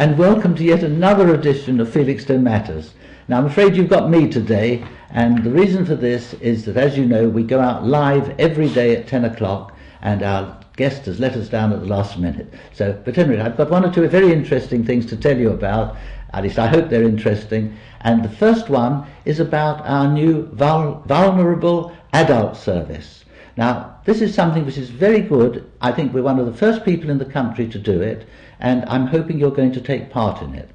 and welcome to yet another edition of Flx Matters. Now, I'm afraid you've got me today, and the reason for this is that, as you know, we go out live every day at 10 o'clock, and our guest has let us down at the last minute. So, but anyway, I've got one or two very interesting things to tell you about. At least I hope they're interesting. And the first one is about our new vulnerable adult service. Now, this is something which is very good. I think we're one of the first people in the country to do it, and I'm hoping you're going to take part in it.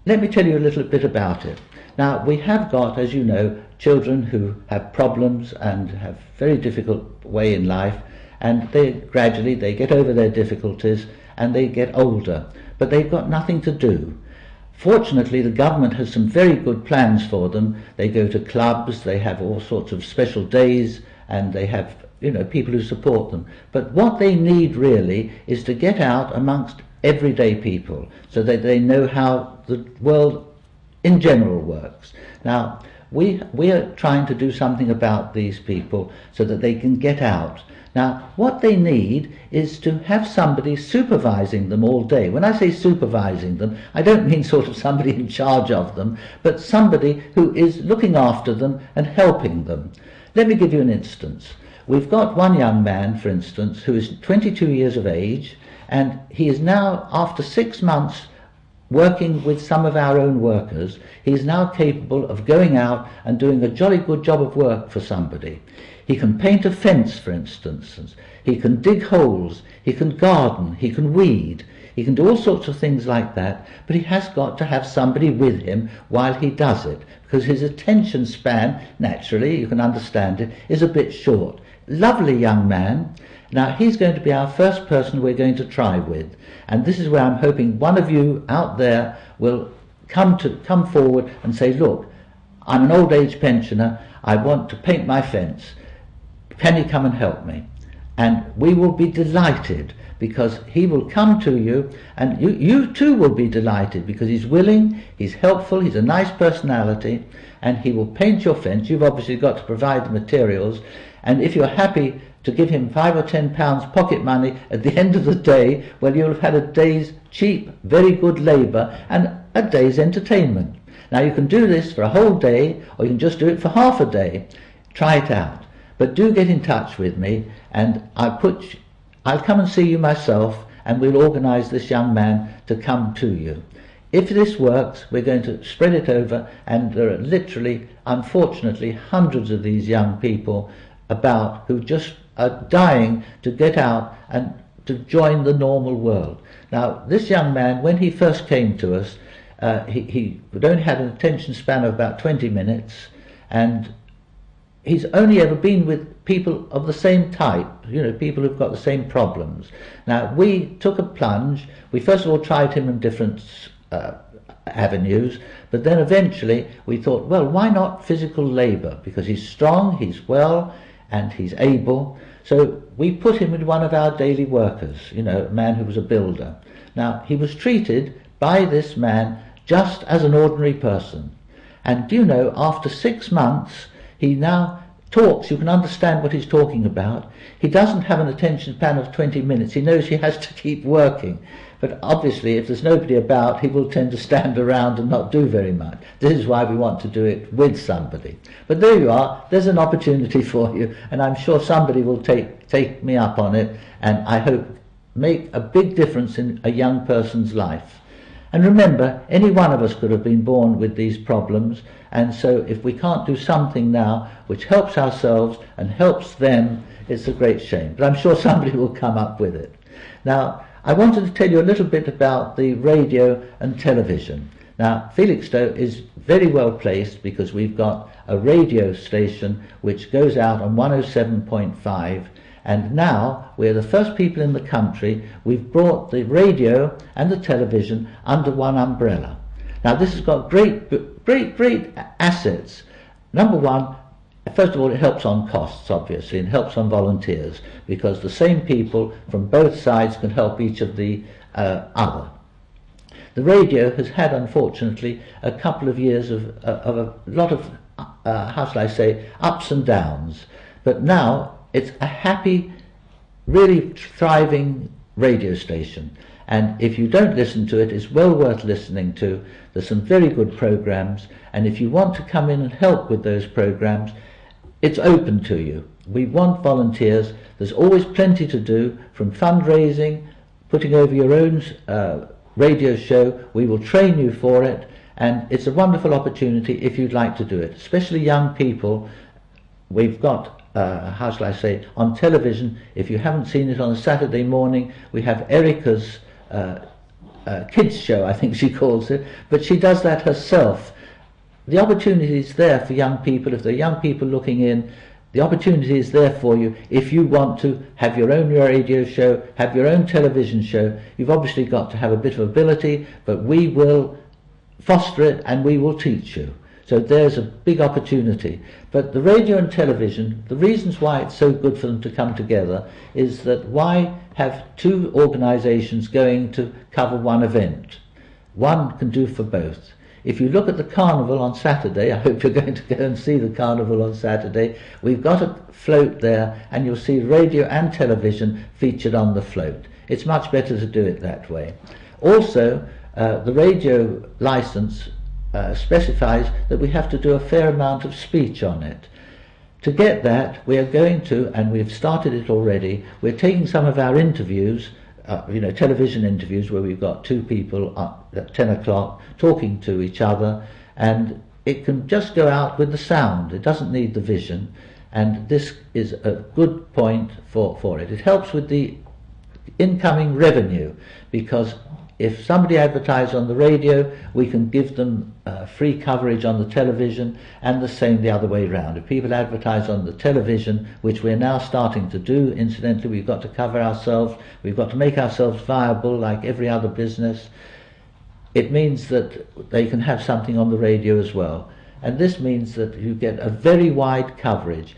Let me tell you a little bit about it. Now, we have got, as you know, children who have problems and have a very difficult way in life, and they gradually get over their difficulties and they get older, but they've got nothing to do. Fortunately, the government has some very good plans for them. They go to clubs, they have all sorts of special days, and they have, you know, people who support them. But what they need really is to get out amongst everyday people so that they know how the world in general works. Now, we are trying to do something about these people so that they can get out. Now, what they need is to have somebody supervising them all day. When I say supervising them, I don't mean sort of somebody in charge of them, but somebody who is looking after them and helping them. Let me give you an instance. We've got one young man, for instance, who is 22 years of age, and he is now, after 6 months working with some of our own workers, he is now capable of going out and doing a jolly good job of work for somebody. He can paint a fence, for instance. He can dig holes. He can garden. He can weed. He can do all sorts of things like that, but he has got to have somebody with him while he does it, because his attention span, naturally, you can understand it, is a bit short. Lovely young man. Now, he's going to be our first person we're going to try with, and this is where I'm hoping one of you out there will come forward and say, look, I'm an old age pensioner, I want to paint my fence. Can you come and help me? And we will be delighted, because he will come to you, and you too will be delighted, because he's willing, he's helpful, he's a nice personality, and he will paint your fence. You've obviously got to provide the materials, and if you're happy to give him £5 or £10 pocket money at the end of the day, well, you'll have had a day's cheap, very good labour and a day's entertainment. Now, you can do this for a whole day, or you can just do it for half a day. Try it out. But do get in touch with me, and I'll come and see you myself, and we'll organise this young man to come to you. If this works, we're going to spread it over, and there are literally, unfortunately, hundreds of these young people about who just are dying to get out and to join the normal world. Now, this young man, when he first came to us, he only had an attention span of about 20 minutes, and he's only ever been with people of the same type, you know, people who've got the same problems. Now, we took a plunge. We first of all tried him in different avenues, but then eventually we thought, well, why not physical labour? Because he's strong, he's well, and he's able. So we put him with one of our daily workers, you know, a man who was a builder. Now, he was treated by this man just as an ordinary person. And do you know, after 6 months, he now talks, you can understand what he's talking about. He doesn't have an attention span of 20 minutes. He knows he has to keep working. But obviously, if there's nobody about, he will tend to stand around and not do very much. This is why we want to do it with somebody. But there you are. There's an opportunity for you, and I'm sure somebody will take me up on it, and I hope make a big difference in a young person's life. And remember, any one of us could have been born with these problems, and so if we can't do something now which helps ourselves and helps them, it's a great shame. But I'm sure somebody will come up with it. Now, I wanted to tell you a little bit about the radio and television. Now, Felixstowe is very well placed because we've got a radio station which goes out on 107.5, and now we're the first people in the country. We've brought the radio and the television under one umbrella. Now, this has got great assets. Number one, first of all, it helps on costs, obviously, and helps on volunteers, because the same people from both sides can help each of the other. The radio has had, unfortunately, a couple of years of a lot of, how shall I say, ups and downs. But now it's a happy, really thriving radio station. And if you don't listen to it, it's well worth listening to. There's some very good programs, and if you want to come in and help with those programs, it's open to you. We want volunteers. There's always plenty to do, from fundraising, putting over your own radio show. We will train you for it, and it's a wonderful opportunity if you'd like to do it, especially young people. We've got, how shall I say, on television, if you haven't seen it on a Saturday morning, we have Erica's kids show, I think she calls it, but she does that herself. The opportunity is there for young people. If there are young people looking in, the opportunity is there for you. If you want to have your own radio show, have your own television show, you've obviously got to have a bit of ability, but we will foster it and we will teach you. So there's a big opportunity. But the radio and television, the reasons why it's so good for them to come together is that why have two organisations going to cover one event? One can do for both. If you look at the carnival on Saturday, I hope you're going to go and see the carnival on Saturday, we've got a float there and you'll see radio and television featured on the float. It's much better to do it that way. Also, the radio licence specifies that we have to do a fair amount of speech on it. To get that, we are going to, and we've started it already, we're taking some of our interviews, television interviews where we've got two people at 10 o'clock talking to each other, and it can just go out with the sound. It doesn't need the vision, and this is a good point for it. It helps with the incoming revenue, because if somebody advertises on the radio, we can give them free coverage on the television, and the same the other way round. If people advertise on the television, which we're now starting to do, incidentally, we've got to cover ourselves, we've got to make ourselves viable like every other business. It means that they can have something on the radio as well. And this means that you get a very wide coverage.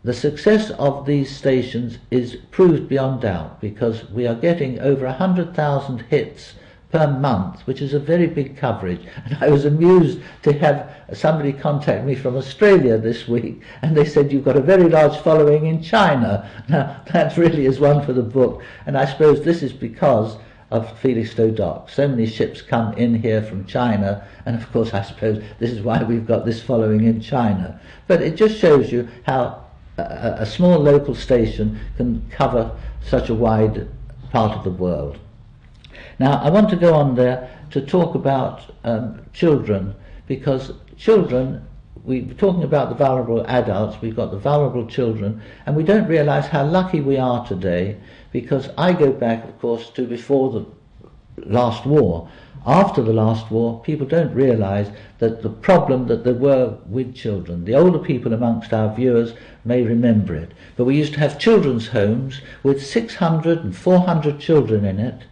The success of these stations is proved beyond doubt, because we are getting over 100,000 hits per month, which is a very big coverage. And I was amused to have somebody contact me from Australia this week, and they said, you've got a very large following in China. Now, that really is one for the book, and I suppose this is because of Felixstowe Dock. So many ships come in here from China, and of course I suppose this is why we've got this following in China. But it just shows you how a small local station can cover such a wide part of the world. Now, I want to go on there to talk about children, because children, we're talking about the vulnerable adults, we've got the vulnerable children, and we don't realise how lucky we are today, because I go back, of course, to before the last war. After the last war, people don't realise that the problem that there were with children. The older people amongst our viewers may remember it, but we used to have children's homes with 600 and 400 children in it.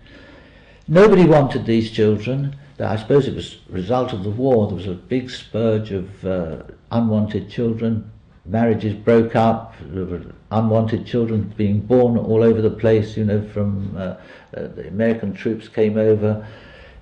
Nobody wanted these children. I suppose it was a result of the war. There was a big spurge of unwanted children. Marriages broke up. There were unwanted children being born all over the place, from the American troops came over.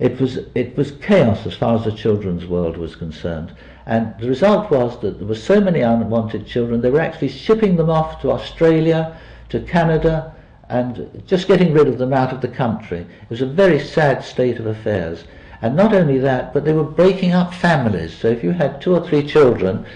It was chaos as far as the children's world was concerned. And the result was that there were so many unwanted children, they were actually shipping them off to Australia, to Canada, and just getting rid of them out of the country. It was a very sad state of affairs. And not only that, but they were breaking up families. So if you had 2 or 3 children,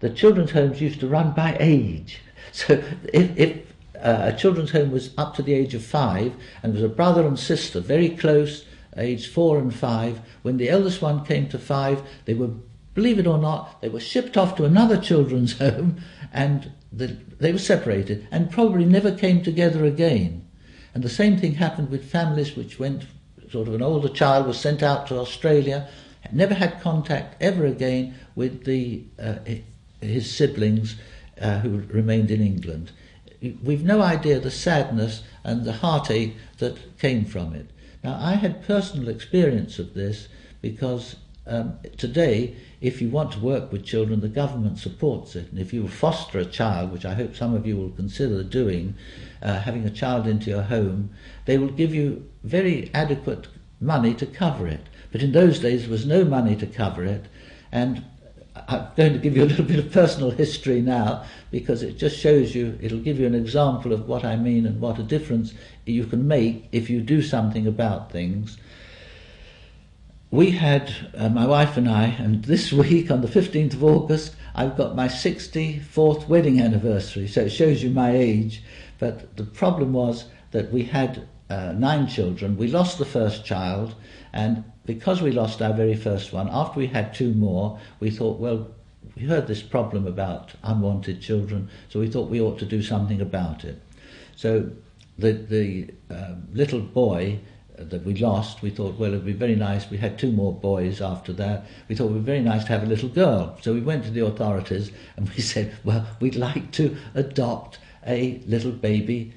the children's homes used to run by age. So if a children's home was up to the age of 5, and there was a brother and sister very close, aged 4 and 5, when the eldest one came to 5, they were, believe it or not, they were shipped off to another children's home, and they were separated and probably never came together again. And the same thing happened with families which went, sort of an older child was sent out to Australia, never had contact ever again with his siblings who remained in England. We've no idea the sadness and the heartache that came from it. Now, I had personal experience of this because today, if you want to work with children, the government supports it. And if you foster a child, which I hope some of you will consider doing, having a child into your home, they will give you very adequate money to cover it. But in those days, there was no money to cover it. And I'm going to give you a little bit of personal history now, because it just shows you, it'll give you an example of what I mean and what a difference you can make if you do something about things. We had, my wife and I, and this week on the 15th of August, I've got my 64th wedding anniversary, so it shows you my age. But the problem was that we had 9 children. We lost the first child, and because we lost our very first one, after we had 2 more, we thought, well, we heard this problem about unwanted children, so we thought we ought to do something about it. So the little boy that we lost, we thought, well, it would be very nice. We had 2 more boys after that. We thought it would be very nice to have a little girl. So we went to the authorities and we said, well, we'd like to adopt a little baby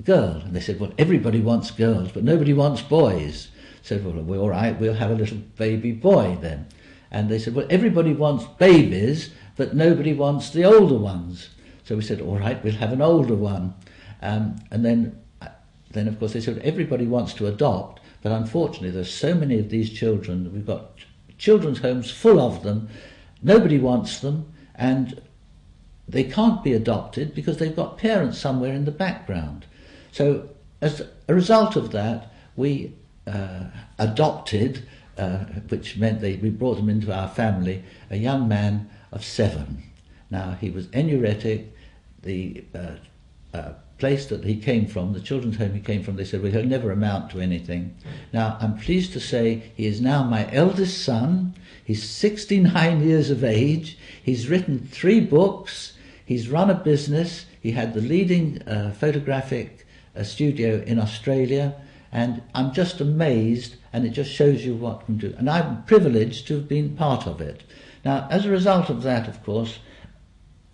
girl. And they said, well, everybody wants girls, but nobody wants boys. So well, we're all right, we'll have a little baby boy then. And they said, well, everybody wants babies, but nobody wants the older ones. So we said, all right, we'll have an older one. And then of course they said everybody wants to adopt, but unfortunately there's so many of these children, we've got children's homes full of them, nobody wants them, and they can't be adopted because they've got parents somewhere in the background. So as a result of that, we adopted, which meant we brought him into our family, a young man of 7. Now he was enuretic. The place that he came from, the children's home he came from, they said, well, he'll never amount to anything. Now, I'm pleased to say he is now my eldest son. He's 69 years of age. He's written 3 books. He's run a business. He had the leading photographic studio in Australia. And I'm just amazed, and it just shows you what we can do. And I'm privileged to have been part of it. Now, as a result of that, of course,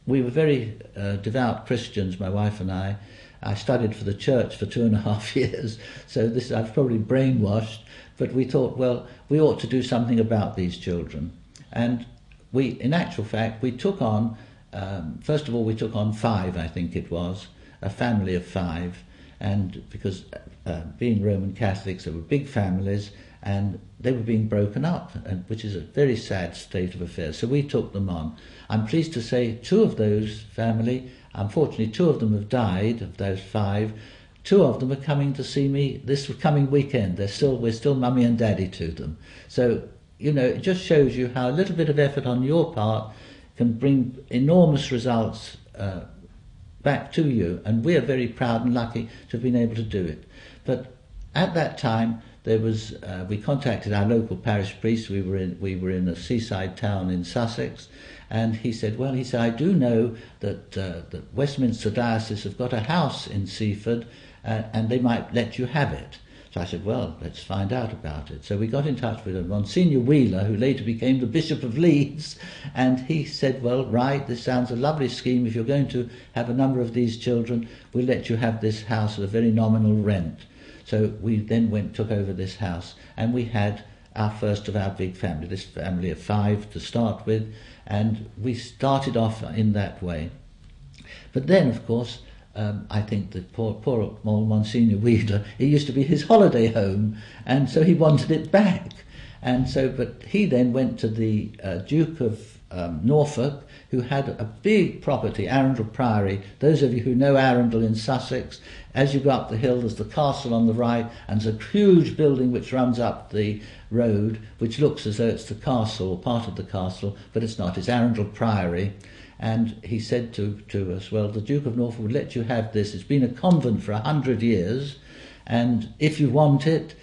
we were very devout Christians, my wife and I. I studied for the church for 2.5 years, so I was probably brainwashed, but we thought, well, we ought to do something about these children. And we, in actual fact, we took on, first of all, we took on 5, I think it was, a family of 5, and because being Roman Catholics, there were big families, and they were being broken up, which is a very sad state of affairs. So we took them on. I'm pleased to say 2 of those family, unfortunately 2 of them have died, of those 5. 2 of them are coming to see me this coming weekend. We're still mummy and daddy to them. So, you know, it just shows you how a little bit of effort on your part can bring enormous results back to you. And we are very proud and lucky to have been able to do it. But at that time, there was we contacted our local parish priest. We were in a seaside town in Sussex, and he said, I do know that that Westminster Diocese have got a house in Seaford, and they might let you have it. So I said, well, let's find out about it. So we got in touch with Monsignor Wheeler, who later became the Bishop of Leeds, and he said, well, right, this sounds a lovely scheme. If you're going to have a number of these children, we'll let you have this house at a very nominal rent. So we then took over this house, and we had our first of our big family, this family of 5 to start with, and we started off in that way. But then, of course, I think that poor old Monsignor Wheeler, it used to be his holiday home, and so he wanted it back. And so, but he then went to the Duke of Norfolk, who had a big property, Arundel Priory. Those of you who know Arundel in Sussex, as you go up the hill, there's the castle on the right, and there's a huge building which runs up the road, which looks as though it's the castle, or part of the castle, but it's not, it's Arundel Priory. And he said to us, well, the Duke of Norfolk would let you have this. It's been a convent for 100 years, and if you want it,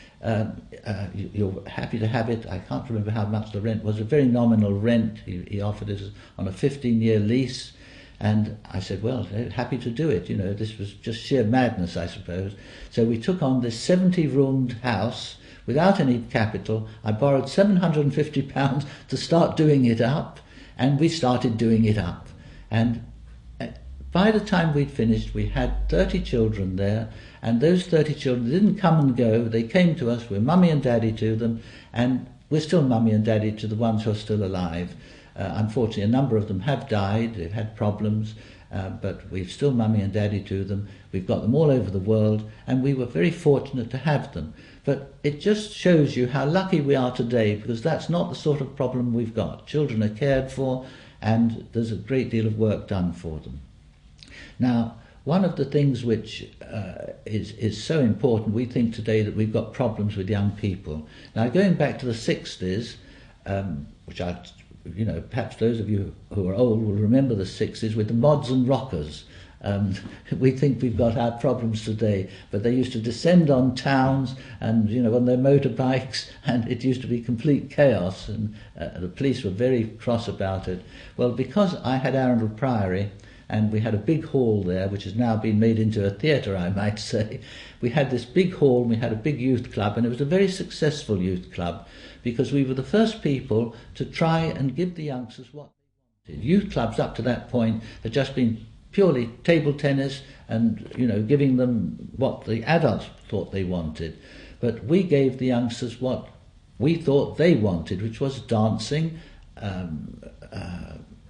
you're happy to have it. I can't remember how much the rent was, a very nominal rent. He offered it on a 15-year lease, and I said, well, happy to do it. You know, this was just sheer madness, I suppose. So we took on this 70-roomed house without any capital. I borrowed £750 to start doing it up, and we started doing it up. And by the time we'd finished, we had 30 children there, and those 30 children didn't come and go. They came to us. We're mummy and daddy to them, and we're still mummy and daddy to the ones who are still alive. Unfortunately, a number of them have died. They've had problems, but we've still mummy and daddy to them. We've got them all over the world, and we were very fortunate to have them. But it just shows you how lucky we are today, because that's not the sort of problem we've got. Children are cared for, and there's a great deal of work done for them. Now, one of the things which is so important, we think today that we've got problems with young people. Now, going back to the 60s, which perhaps those of you who are old will remember the 60s with the mods and rockers. We think we've got our problems today, but they used to descend on towns and, on their motorbikes, and it used to be complete chaos, and the police were very cross about it. Well, because I had Arundel Priory, and we had a big hall there, which has now been made into a theatre, I might say. We had this big hall, and we had a big youth club, and it was a very successful youth club, because we were the first people to try and give the youngsters what they wanted. Youth clubs up to that point had just been purely table tennis and, giving them what the adults thought they wanted. But we gave the youngsters what we thought they wanted, which was dancing,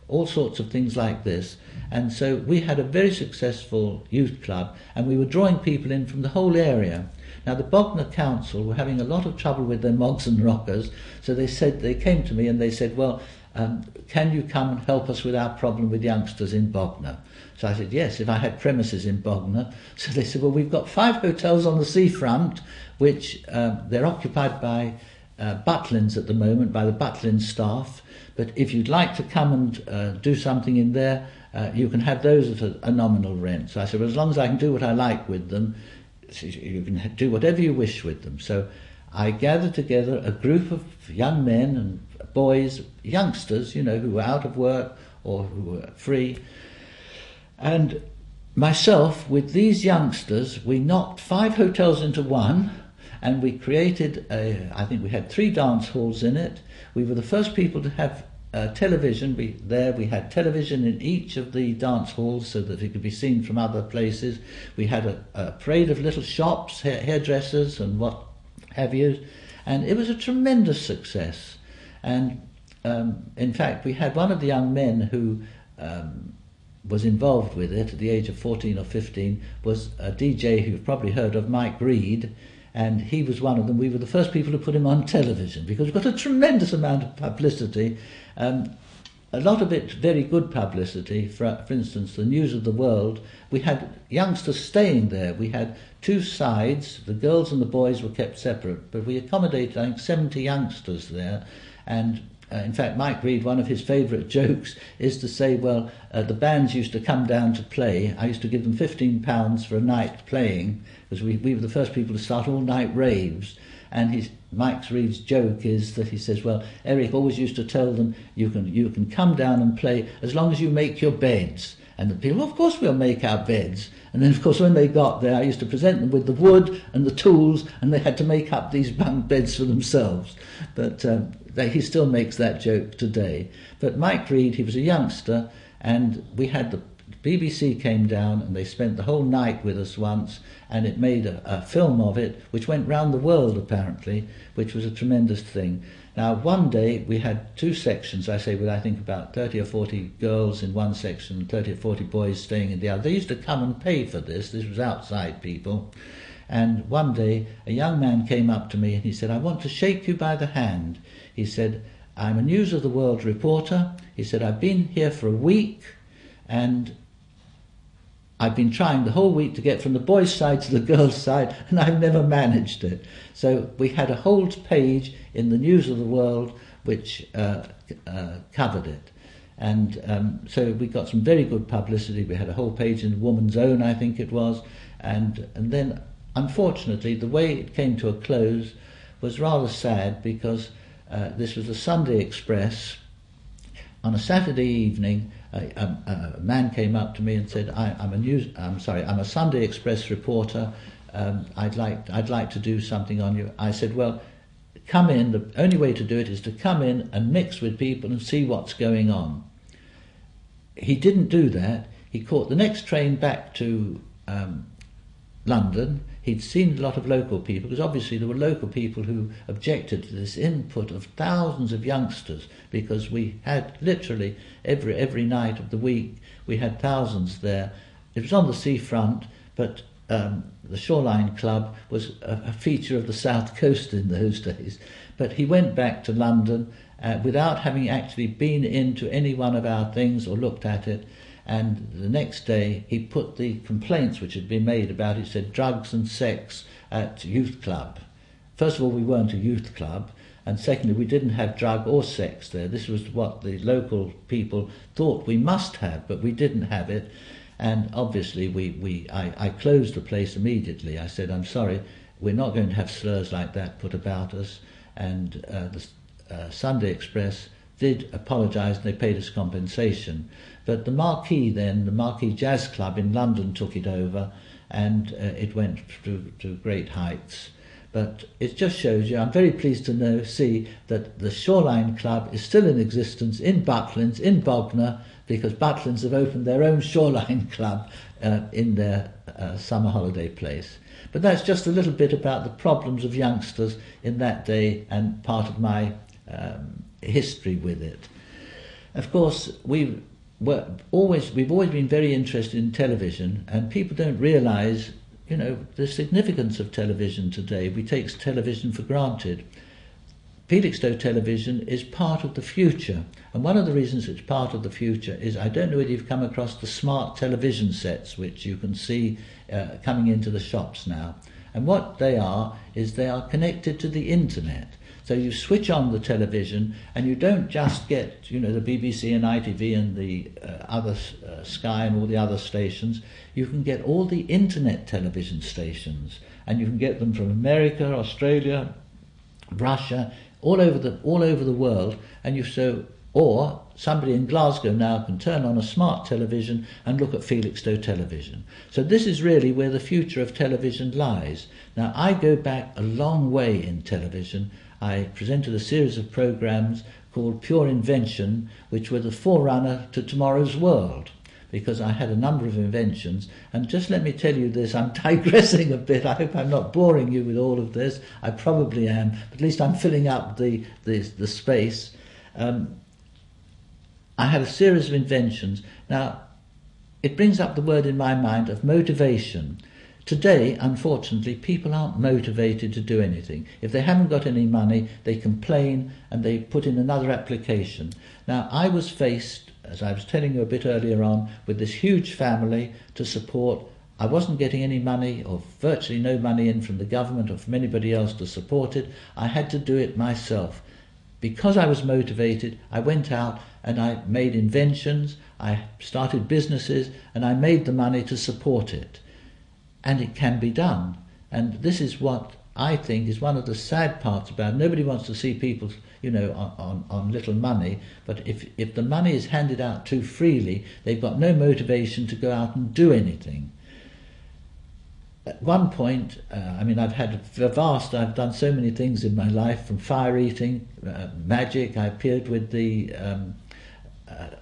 all sorts of things like this. And so we had a very successful youth club, and we were drawing people in from the whole area. Now, the Bognor Council were having a lot of trouble with their mogs and rockers, so they came to me and they said, well, can you come and help us with our problem with youngsters in Bognor? So I said, yes, if I had premises in Bognor. So they said, well, we've got 5 hotels on the seafront, which they're occupied by Butlins at the moment, by the Butlins staff. But if you'd like to come and do something in there, you can have those at a nominal rent. So I said, well, as long as I can do what I like with them, you can do whatever you wish with them. So I gathered together a group of young men and boys, youngsters, who were out of work or who were free. And myself, with these youngsters, we knocked 5 hotels into one, and we created I think we had 3 dance halls in it. We were the first people to have television. We had television in each of the dance halls so that it could be seen from other places. We had a parade of little shops, hairdressers and what have you, and it was a tremendous success. And in fact, we had one of the young men who was involved with it at the age of 14 or 15, was a DJ who you've probably heard of, Mike Reed, and he was one of them. We were the first people to put him on television because we got a tremendous amount of publicity, a lot of it very good publicity. For instance, the News of the World, we had youngsters staying there. We had 2 sides, the girls and the boys were kept separate, but we accommodated, I think, 70 youngsters there. And in fact, Mike Reed, one of his favourite jokes is to say, well, the bands used to come down to play. I used to give them £15 for a night playing, because we were the first people to start all-night raves. And Mike Reed's joke is that he says, well, Eric always used to tell them, you can come down and play as long as you make your beds. And the people, well, of course we'll make our beds. And then, of course, when they got there, I used to present them with the wood and the tools, and they had to make up these bunk beds for themselves. But he still makes that joke today. But Mike Reed, he was a youngster, and we had the BBC came down, and they spent the whole night with us once, and it made a film of it, which went round the world, apparently, which was a tremendous thing. Now, one day we had 2 sections, I say, with I think about 30 or 40 girls in one section and 30 or 40 boys staying in the other. They used to come and pay for this. This was outside people. And one day a young man came up to me and he said, I want to shake you by the hand. He said, I'm a News of the World reporter. He said, I've been here for a week, and I've been trying the whole week to get from the boys' side to the girls' side, and I've never managed it. So we had a whole page in the News of the World which covered it. And so we got some very good publicity. We had a whole page in Woman's Own, I think it was. And then, unfortunately, the way it came to a close was rather sad, because this was the Sunday Express. On a Saturday evening, a man came up to me and said, I'm a Sunday Express reporter. I'd like to do something on you. I said, well, come in. The only way to do it is to come in and mix with people and see what's going on. He didn't do that. He caught the next train back to London. He'd seen a lot of local people, because obviously there were local people who objected to this input of thousands of youngsters, because we had literally every night of the week We had thousands there. It was on the seafront, but the Shoreline Club was a feature of the South Coast in those days. But he went back to London without having actually been into any one of our things or looked at it. And the next day he put the complaints which had been made about it, said drugs and sex at youth club. First of all, we weren't a youth club, and secondly, we didn't have drug or sex there. This was what the local people thought we must have, but we didn't have it. And obviously I closed the place immediately. I said, I'm sorry, we're not going to have slurs like that put about us. And the Sunday Express did apologise, and they paid us compensation. But the Marquee then, the Marquee Jazz Club in London took it over, and it went to great heights. But it just shows you, I'm very pleased to see that the Shoreline Club is still in existence in Butlins, in Bognor, because Butlins have opened their own Shoreline Club in their summer holiday place. But that's just a little bit about the problems of youngsters in that day and part of my history with it. Of course, we've always been very interested in television, and people don't realise, the significance of television today. We take television for granted. Felixstowe television is part of the future, and one of the reasons it's part of the future is, I don't know whether you've come across the smart television sets which you can see coming into the shops now, and what they are is they are connected to the internet. So you switch on the television and you don't just get, the BBC and ITV and the other Sky and all the other stations. You can get all the internet television stations, and you can get them from America, Australia, Russia, all over the world. And or somebody in Glasgow now can turn on a smart television and look at Felixstowe television. So this is really where the future of television lies. Now, I go back a long way in television. I presented a series of programmes called Pure Invention, which were the forerunner to tomorrow's world, because I had a number of inventions. And just let me tell you this, I'm digressing a bit. I hope I'm not boring you with all of this. I probably am, but at least I'm filling up the space. I had a series of inventions. Now, it brings up the word in my mind of motivation. Today, unfortunately, people aren't motivated to do anything. If they haven't got any money, they complain and they put in another application. Now, I was faced, as I was telling you a bit earlier on, with this huge family to support. I wasn't getting any money, or virtually no money in from the government or from anybody else to support it. I had to do it myself. Because I was motivated, I went out and I made inventions, I started businesses, and I made the money to support it. And it can be done. And this is what I think is one of the sad parts about it. Nobody wants to see people, on little money, but if the money is handed out too freely, they've got no motivation to go out and do anything. At one point, I've done so many things in my life, from fire eating, magic. I appeared with the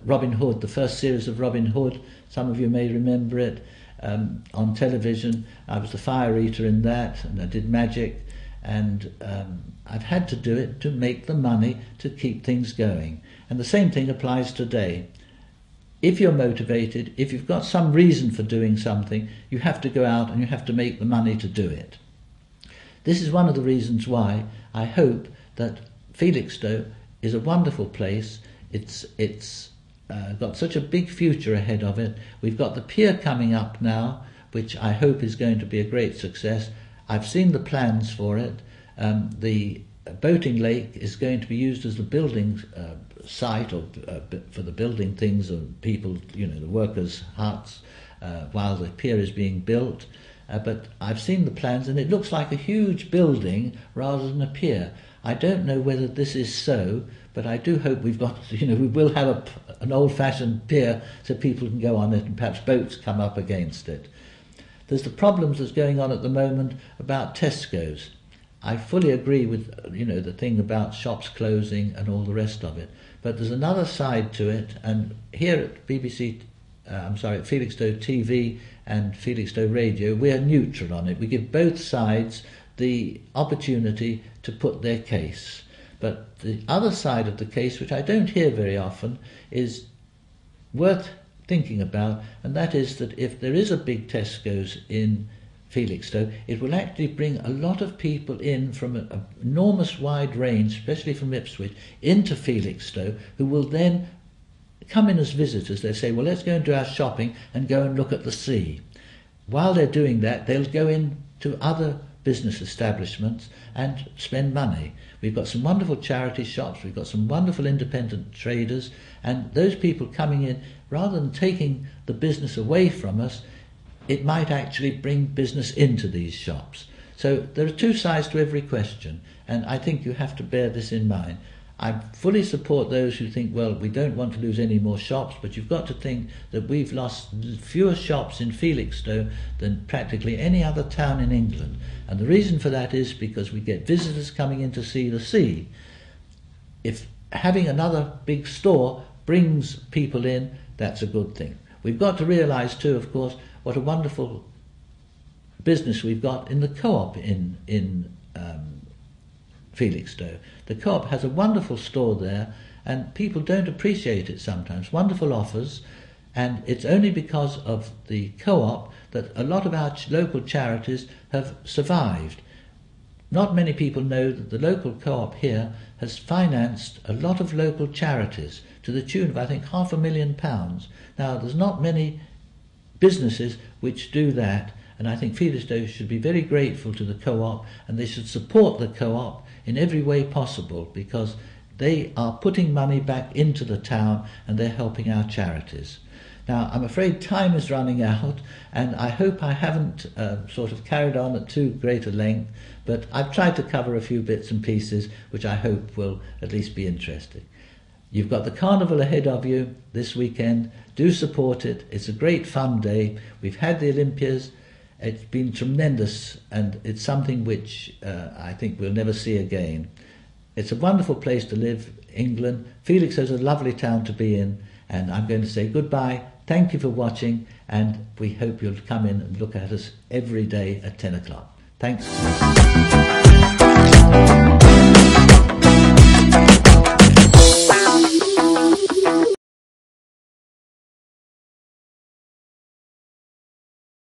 Robin Hood, the first series of Robin Hood. Some of you may remember it. On television, I was the fire eater in that, and I did magic, and I've had to do it to make the money to keep things going. And the same thing applies today. If you're motivated, if you've got some reason for doing something, you have to go out and you have to make the money to do it. This is one of the reasons why I hope that Felixstowe is a wonderful place. It's got such a big future ahead of it. We've got the pier coming up now, which I hope is going to be a great success. I've seen the plans for it. The boating lake is going to be used as the building site, or for the building things of people, the workers' huts, while the pier is being built. But I've seen the plans, and it looks like a huge building rather than a pier. I don't know whether this is so, but I do hope we will have an old-fashioned pier so people can go on it and perhaps boats come up against it. There's the problems that's going on at the moment about Tesco's. I fully agree with, the thing about shops closing and all the rest of it. But there's another side to it, and here at at Felixstowe TV and Felixstowe Radio, we're neutral on it. We give both sides the opportunity to put their case. But the other side of the case, which I don't hear very often, is worth thinking about, and that is that if there is a big Tesco's in Felixstowe, it will actually bring a lot of people in from an enormous wide range, especially from Ipswich, into Felixstowe, who will then come in as visitors. They say, well, let's go and do our shopping and go and look at the sea. While they're doing that, they'll go into other business establishments and spend money. We've got some wonderful charity shops, we've got some wonderful independent traders, and those people coming in, rather than taking the business away from us, it might actually bring business into these shops. So there are two sides to every question, and I think you have to bear this in mind. I fully support those who think, well, we don't want to lose any more shops, but you've got to think that we've lost fewer shops in Felixstowe than practically any other town in England. And the reason for that is because we get visitors coming in to see the sea. If having another big store brings people in, that's a good thing. We've got to realise too, of course, what a wonderful business we've got in the co-op in Felixstowe. The co-op has a wonderful store there, and people don't appreciate it sometimes. Wonderful offers, and it's only because of the co-op that a lot of our local charities have survived. Not many people know that the local co-op here has financed a lot of local charities to the tune of, I think, £500,000. Now, there's not many businesses which do that, and I think Felixstowe should be very grateful to the co-op, and they should support the co-op in every way possible, because they are putting money back into the town and they're helping our charities. Now, I'm afraid time is running out, and I hope I haven't sort of carried on at too great a length, but I've tried to cover a few bits and pieces which I hope will at least be interesting. You've got the carnival ahead of you this weekend. Do support it. It's a great fun day. We've had the Olympias. It's been tremendous, and it's something which I think we'll never see again. It's a wonderful place to live, England. Felixstowe is a lovely town to be in, and I'm going to say goodbye. Thank you for watching, and we hope you'll come in and look at us every day at 10 o'clock. Thanks.